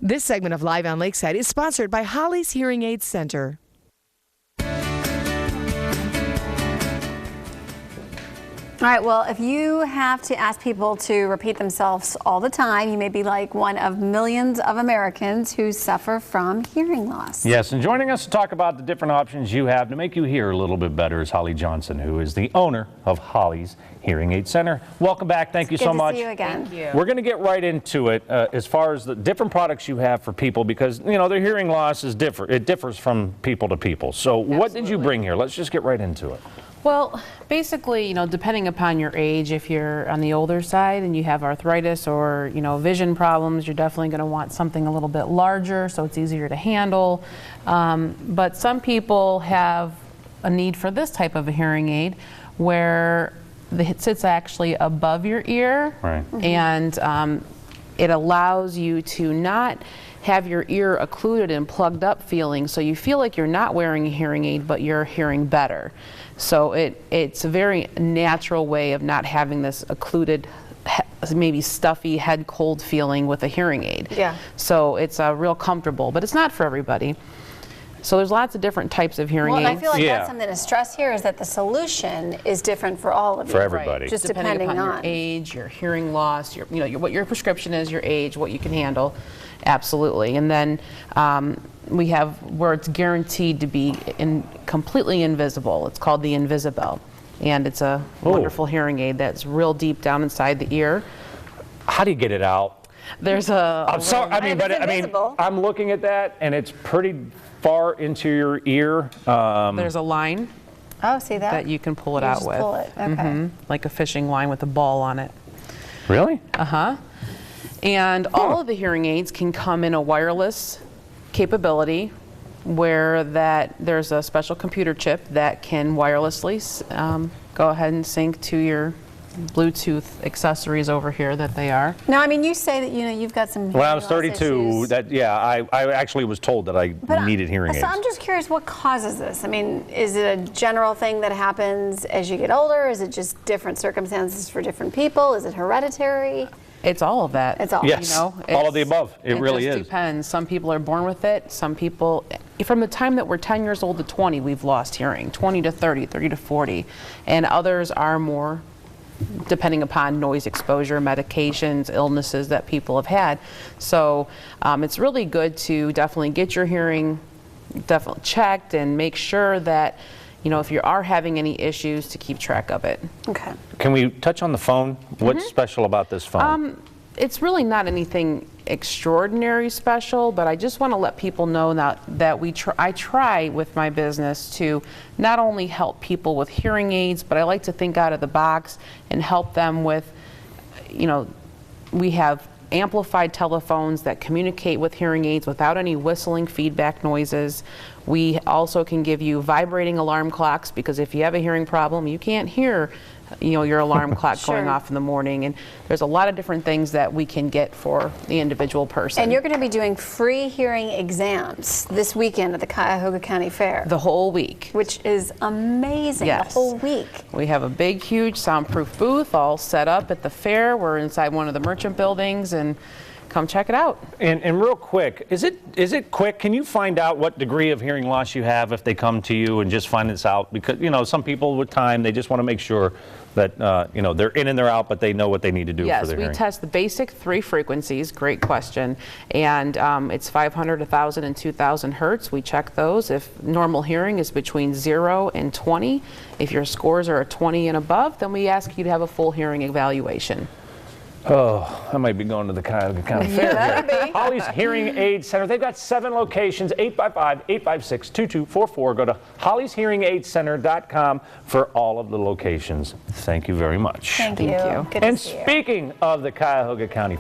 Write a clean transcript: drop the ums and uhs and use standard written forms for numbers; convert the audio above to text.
This segment of Live on Lakeside is sponsored by Holly's Hearing Aid Center. All right, well, if you have to ask people to repeat themselves all the time, you may be like one of millions of Americans who suffer from hearing loss. Yes, and joining us to talk about the different options you have to make you hear a little bit better is Holly Johnson, who is the owner of Holly's Hearing Aid Center. Welcome back. Thank you so much. Good to see you again. Thank you. We're going to get right into it as far as the different products you have for people, because, you know, their hearing loss is different. It differs from people to people. So what did you bring here? Let's just get right into it. Well, basically, you know, depending upon your age, if you're on the older side and you have arthritis or, you know, vision problems, you're definitely going to want something a little bit larger so it's easier to handle. But some people have a need for this type of a hearing aid where it sits actually above your ear, Right. and it allows you to not have your ear occluded and plugged up feeling, so you feel like you're not wearing a hearing aid, but you're hearing better. So it's a very natural way of not having this occluded, maybe stuffy head cold feeling with a hearing aid. Yeah. So it's real comfortable, but it's not for everybody. So there's lots of different types of hearing Well, aids. I feel like that's something to stress here, is that the solution is different for all of you. For everybody. Right. Just depending depending upon on. your age, your hearing loss, what your prescription is, your age, what you can handle. Absolutely. And then we have where it's guaranteed to be completely invisible. It's called the Invisibel. And it's a wonderful hearing aid that's real deep down inside the ear. How do you get it out? There's a I'm sorry, I'm looking at that, and it's pretty far into your ear. there's a line Oh, see that? that you can pull it You out just with. pull it. Okay. Like a fishing line with a ball on it. Really? And all of the hearing aids can come in a wireless capability where there's a special computer chip that can wirelessly go ahead and sync to your Bluetooth accessories over here that they are. Now, I mean, you say that, you know, you've got some When I was hearing loss 32, issues. I actually was told that I needed hearing aids. So I'm just curious, what causes this? I mean, is it a general thing that happens as you get older? Is it just different circumstances for different people? Is it hereditary? It's all of that. It's all. Yes, You know, all of the above. It really just is. Depends. Some people are born with it. Some people, from the time that we're 10 years old to 20, we've lost hearing. 20 to 30, 30 to 40. And others are more depending upon noise exposure, medications, illnesses that people have had. So it's really good to definitely get your hearing definitely checked and make sure that, you know, if you are having any issues, to keep track of it. Okay. Can we touch on the phone? What's special about this phone? It's really not anything extraordinary special, but I just want to let people know that I try with my business to not only help people with hearing aids, but I like to think out of the box and help them with, you know, we have amplified telephones that communicate with hearing aids without any whistling feedback noises. We also can give you vibrating alarm clocks, because if you have a hearing problem, you can't hear, you know, your alarm clock going off in the morning. And there's a lot of different things that we can get for the individual person. And you're going to be doing free hearing exams this weekend at the Cuyahoga County Fair. The whole week. Which is amazing. Yes. The whole week. We have a big, huge soundproof booth all set up at the fair. We're inside one of the merchant buildings, and come check it out. And real quick, is it quick? Can you find out what degree of hearing loss you have if they come to you and just find this out? Because, you know, some people with time, they just want to make sure that, you know, they're in and they're out, but they know what they need to do for their hearing. Yes, we test the basic 3 frequencies. Great question. And it's 500, 1,000, and 2,000 hertz. We check those. If normal hearing is between 0 and 20, if your scores are a 20 and above, then we ask you to have a full hearing evaluation. Oh, I might be going to the Cuyahoga County Fair here. Holly's Hearing Aid Center. They've got 7 locations, 855-856-2244. Go to hollyshearingaidcenter.com for all of the locations. Thank you very much. Thank you. Good And to see you. speaking of the Cuyahoga County